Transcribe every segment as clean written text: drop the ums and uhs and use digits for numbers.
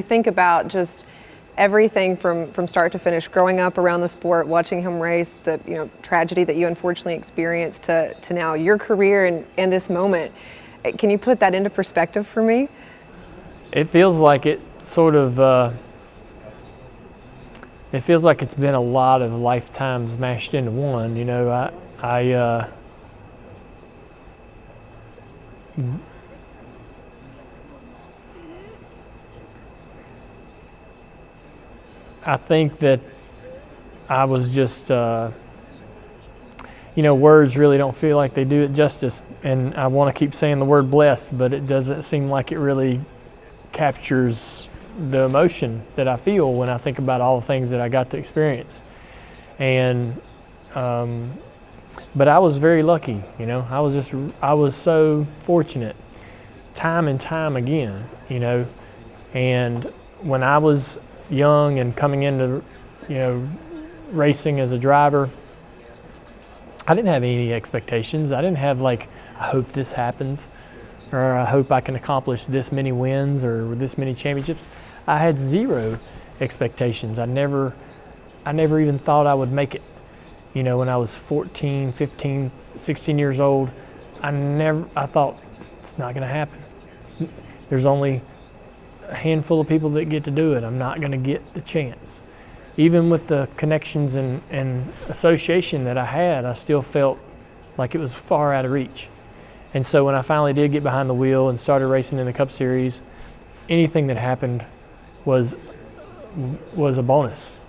think about just everything from start to finish, growing up around the sport, watching him race, the tragedy that you unfortunately experienced, to now your career and this moment, can you put that into perspective for me? It feels like it sort of, it feels like it's been a lot of lifetimes mashed into one. I think that I was just, words really don't feel like they do it justice. And I want to keep saying the word blessed, but it doesn't seem like it really captures the emotion that I feel when I think about all the things that I got to experience. And, but I was very lucky, I was so fortunate time and time again, and when I was young and coming into, racing as a driver, I didn't have any expectations. I didn't have I hope this happens, or I hope I can accomplish this many wins or this many championships. I had zero expectations. I never even thought I would make it. When I was 14, 15, 16 years old, I thought it's not going to happen. There's only a handful of people that get to do it. I'm not going to get the chance. Even with the connections and association that I had, I still felt like it was far out of reach. And so when I finally did get behind the wheel and started racing in the Cup Series, anything that happened was a bonus,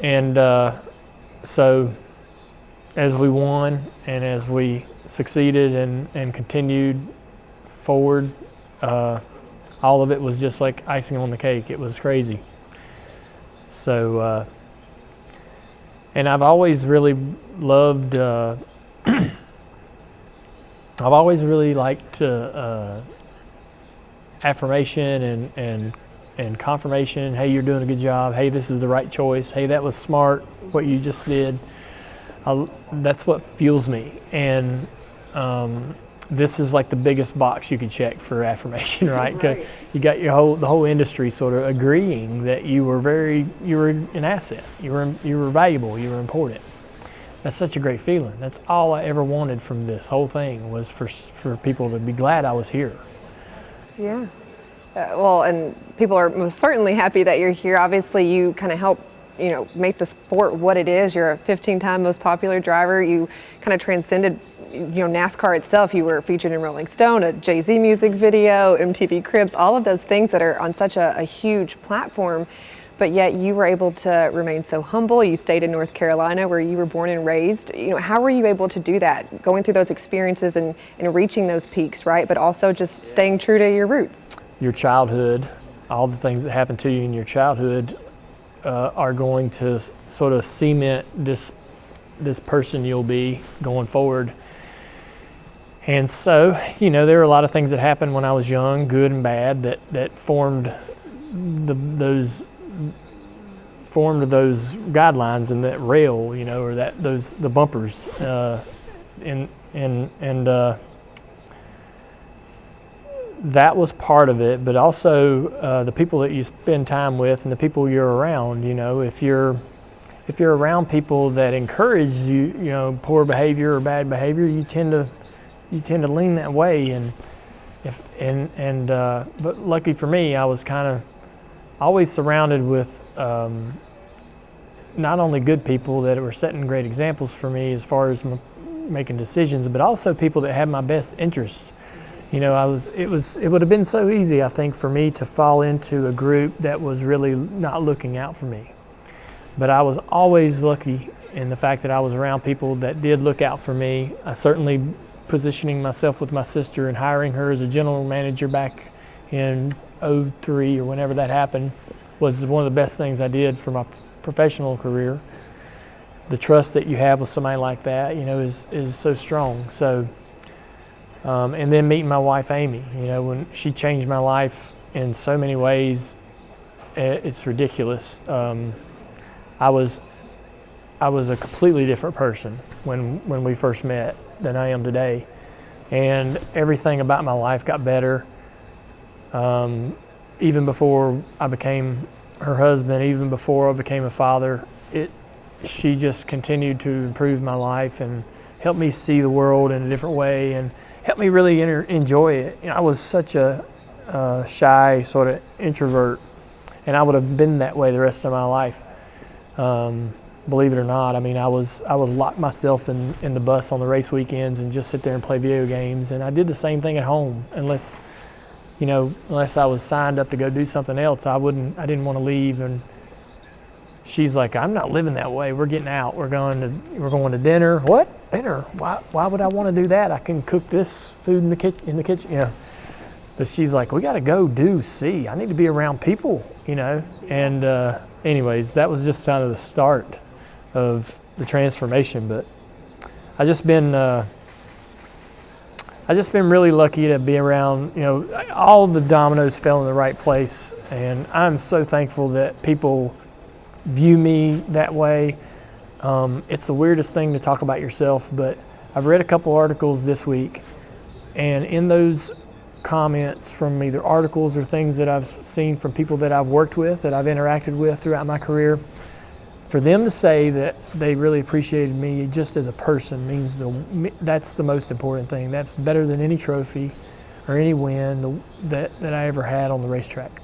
and so as we won and as we succeeded and continued forward, all of it was just like icing on the cake. It was crazy. So, and I've always really loved, I've always really liked affirmation and confirmation. Hey, you're doing a good job. Hey, this is the right choice. Hey, that was smart, what you just did. That's what fuels me. And this is like the biggest box you could check for affirmation, right? Right. You got the whole industry sort of agreeing that you were an asset. You were valuable. You were important. That's such a great feeling. That's all I ever wanted from this whole thing, was for people to be glad I was here. Yeah. Well, and people are most certainly happy that you're here. Obviously, you kind of help, make the sport what it is. You're a 15-time most popular driver. You kind of transcended, NASCAR itself. You were featured in Rolling Stone, a Jay-Z music video, MTV Cribs, all of those things that are on such a huge platform. But yet you were able to remain so humble. You stayed in North Carolina where you were born and raised. How were you able to do that, going through those experiences and reaching those peaks, right? But also just staying true to your roots. Your childhood, all the things that happened to you in your childhood are going to sort of cement this person you'll be going forward. And so, there were a lot of ththings that happened when I was young, good and bad, that formed those guidelines and that rail, or the bumpers, that was part of it. But also the people that you spend time with and the people you're around. If you're around people that encourage you, poor behavior or bad behavior, you tend to lean that way. But lucky for me, I was kind of always surrounded with not only good people that were setting great examples for me as far as making decisions, but also people that had my best interest. It would have been so easy, I think, for me to fall into a group that was really not looking out for me. But I was always lucky in the fact that I was around people that did look out for me. I certainly positioning myself with my sister and hiring her as a general manager back in '03 or whenever that happened was one of the best things I did for my professional career. The trust that you have with somebody like that, is so strong. So, and then meeting my wife, Amy, when she changed my life in so many ways, it's ridiculous. I was a completely different person when we first met than I am today. And everything about my life got better. Even before I became her husband, even before I became a father, she just continued to improve my life and help me see the world in a different way and help me really enjoy it. I was such a shy sort of introvert, and I would have been that way the rest of my life. Believe it or not, I would lock myself in the bus on the race weekends and just sit there and play video games. And I did the same thing at home, unless I was signed up to go do something else. I didn't want to leave. And she's like, I'm not living that way. We're getting out. We're going to dinner. What? Dinner? Why would I want to do that? I can cook this food in the kitchen. But she's like, we got to go see. I need to be around people, And anyways, that was just kind of the start of the transformation. But I just been really lucky to be around. All the dominoes fell in the right place, and I'm so thankful that people view me that way. It's the weirdest thing to talk about yourself, but I've read a couple articles this week, and in those comments from either articles or things that I've seen from people that I've worked with, that I've interacted with throughout my career, for them to say that they really appreciated me just as a person means that's the most important thing. That's better than any trophy or any win that I ever had on the racetrack.